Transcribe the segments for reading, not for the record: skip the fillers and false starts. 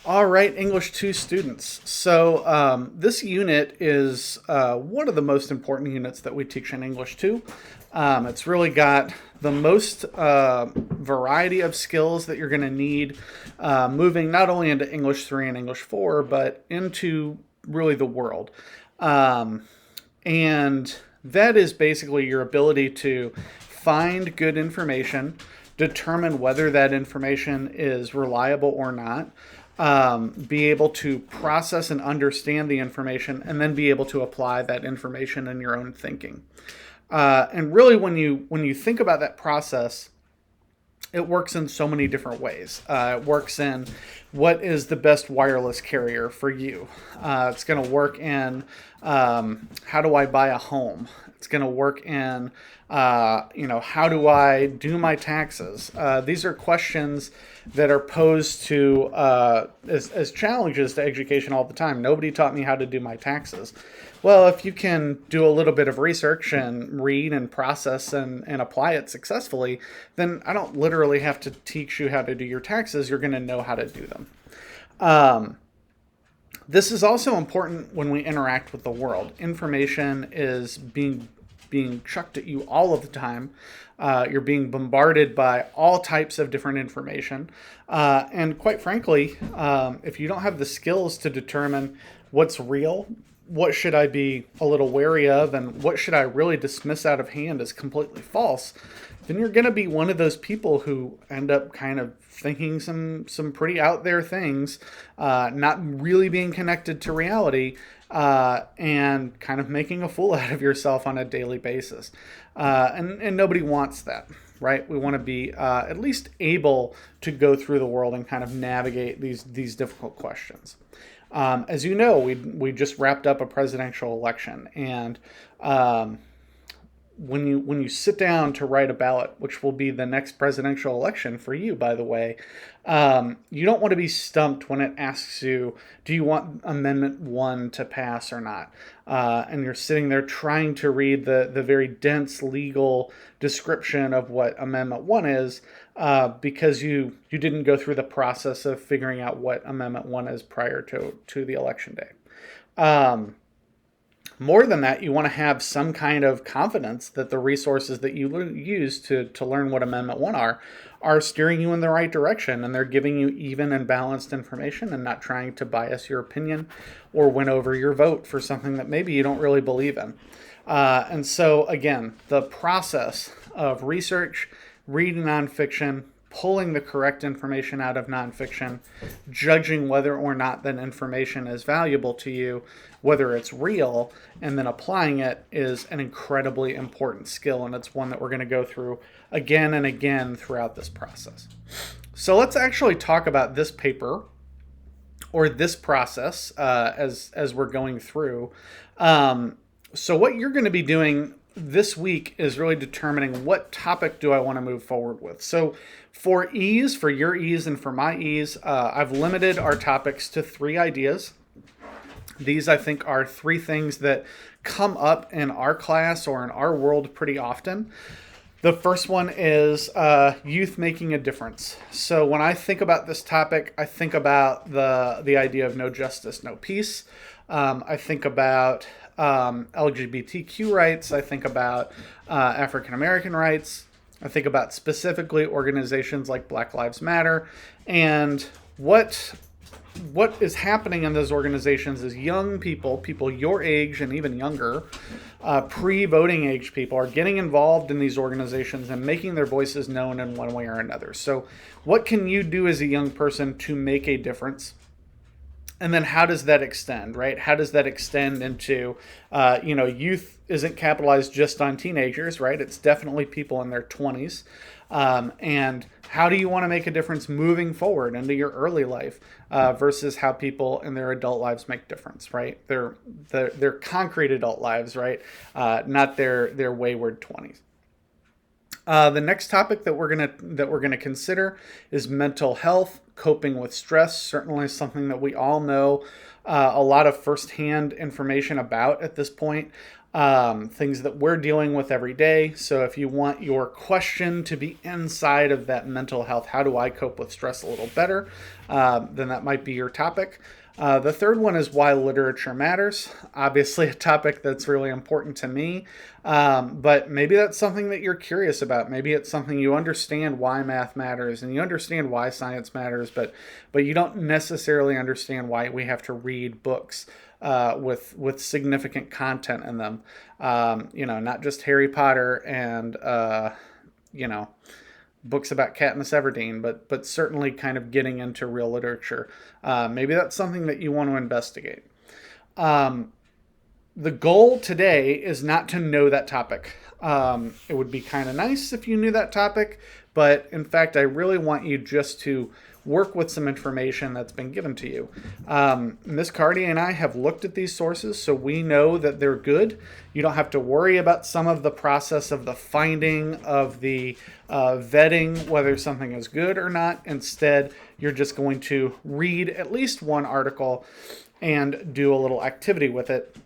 All right, English 2 students. So this unit is one of the most important units that we teach in English 2. It's really got the most variety of skills that you're going to need moving not only into English 3 and English 4, but into really the world. And that is basically your ability to find good information, determine whether that information is reliable or not, be able to process and understand the information, and then be able to apply that information in your own thinking. And really, when you think about that process, it works in so many different ways. It works in what is the best wireless carrier for you. It's going to work in how do I buy a home. It's going to work in how do I do my taxes. These are questions that are posed to as challenges to education all the time. Nobody taught me how to do my taxes. Well, if you can do a little bit of research and read and process and apply it successfully, then I don't literally have to teach you how to do your taxes. You're going to know how to do them. This is also important when we interact with the world. Information is being chucked at you all of the time. You're being bombarded by all types of different information. And quite frankly, if you don't have the skills to determine what's real, what should I be a little wary of, and what should I really dismiss out of hand as completely false, then you're going to be one of those people who end up kind of thinking some pretty out there things, not really being connected to reality, and kind of making a fool out of yourself on a daily basis. And nobody wants that, right? We want to be at least able to go through the world and kind of navigate these difficult questions. As you know, we just wrapped up a presidential election, and when you sit down to write a ballot, which will be the next presidential election for you, by the way, you don't want to be stumped when it asks you, do you want Amendment 1 to pass or not? And you're sitting there trying to read the very dense legal description of what Amendment 1 is, because you didn't go through the process of figuring out what Amendment 1 is prior to the election day. More than that, you want to have some kind of confidence that the resources that you use to learn what Amendment 1 are steering you in the right direction, and they're giving you even and balanced information and not trying to bias your opinion or win over your vote for something that maybe you don't really believe in. And so, again, the process of research, reading nonfiction, pulling the correct information out of nonfiction, judging whether or not that information is valuable to you, whether it's real, and then applying it is an incredibly important skill, and it's one that we're going to go through again and again throughout this process. So let's actually talk about this paper or this process as we're going through. So what you're going to be doing this week is really determining what topic do I want to move forward with. So for ease, for your ease and for my ease, I've limited our topics to 3 ideas. These, I think, are 3 things that come up in our class or in our world pretty often. The first one is youth making a difference. So when I think about this topic, I think about the idea of no justice, no peace. I think about LGBTQ rights. I think about African American rights. I think about specifically organizations like Black Lives Matter, and what is happening in those organizations is young people your age and even younger, pre-voting age people, are getting involved in these organizations and making their voices known in one way or another. So what can you do as a young person to make a difference? And then how does that extend, right? How does that extend into, youth isn't capitalized just on teenagers, right? It's definitely people in their 20s. And how do you want to make a difference moving forward into your early life versus how people in their adult lives make difference, right? Their concrete adult lives, right? Not their wayward 20s. The next topic that we're gonna consider is mental health, coping with stress. Certainly something that we all know a lot of firsthand information about at this point. things that we're dealing with every day. So if you want your question to be inside of that mental health, how do I cope with stress a little better, then that might be your topic. The third one is why literature matters. Obviously, a topic that's really important to me, but maybe that's something that you're curious about. Maybe it's something you understand why math matters and you understand why science matters, but you don't necessarily understand why we have to read books with significant content in them. Not just Harry Potter and you know books about Katniss Everdeen, but certainly kind of getting into real literature. Maybe that's something that you want to investigate. The goal today is not to know that topic. It would be kind of nice if you knew that topic, but in fact, I really want you just to work with some information that's been given to you. Ms. Cardy and I have looked at these sources, so we know that they're good. You don't have to worry about some of the process of the finding of the vetting, whether something is good or not. Instead, you're just going to read at least one article and do a little activity with it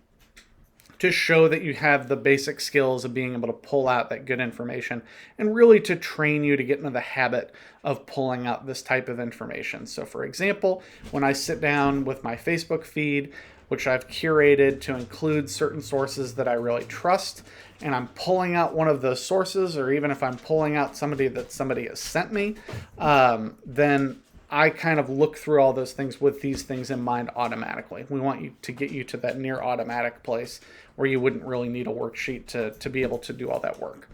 to show that you have the basic skills of being able to pull out that good information and really to train you to get into the habit of pulling out this type of information. So for example, when I sit down with my Facebook feed, which I've curated to include certain sources that I really trust, and I'm pulling out one of those sources, or even if I'm pulling out somebody that somebody has sent me, then I kind of look through all those things with these things in mind automatically. We want you to get you to that near automatic place where you wouldn't really need a worksheet to be able to do all that work.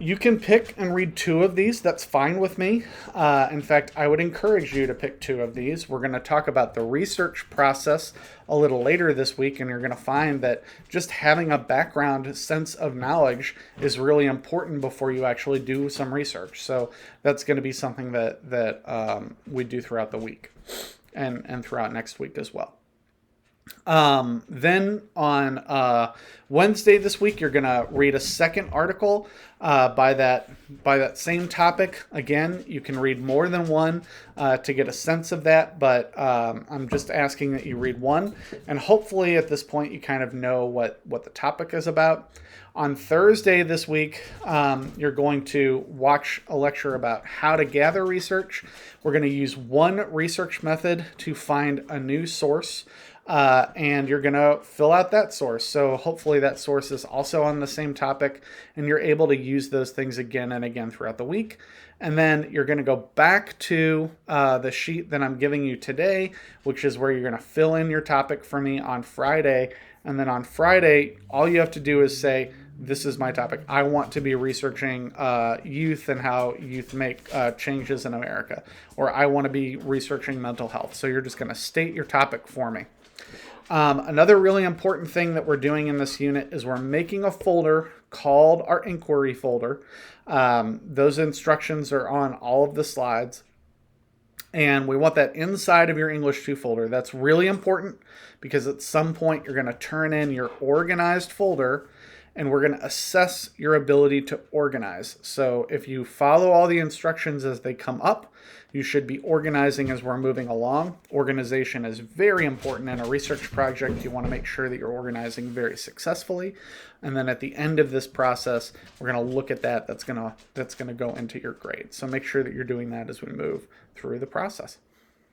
You can pick and read 2 of these. That's fine with me. In fact, I would encourage you to pick 2 of these. We're going to talk about the research process a little later this week, and you're going to find that just having a background sense of knowledge is really important before you actually do some research. So that's going to be something that we do throughout the week and throughout next week as well. Then on Wednesday this week, you're going to read a second article by that same topic. Again, you can read more than one to get a sense of that, but I'm just asking that you read one. And hopefully at this point, you kind of know what the topic is about. On Thursday this week, you're going to watch a lecture about how to gather research. We're going to use one research method to find a new source. And you're going to fill out that source. So hopefully that source is also on the same topic and you're able to use those things again and again throughout the week. And then you're going to go back to the sheet that I'm giving you today, which is where you're going to fill in your topic for me on Friday. And then on Friday, all you have to do is say, this is my topic. I want to be researching youth and how youth make changes in America. Or I want to be researching mental health. So you're just going to state your topic for me. Another really important thing that we're doing in this unit is we're making a folder called our inquiry folder. Those instructions are on all of the slides. And we want that inside of your English 2 folder. That's really important because at some point you're going to turn in your organized folder and we're going to assess your ability to organize. So if you follow all the instructions as they come up, you should be organizing as we're moving along. Organization is very important in a research project. You want to make sure that you're organizing very successfully. And then at the end of this process, we're going to look at that. That's going to go into your grade. So make sure that you're doing that as we move through the process.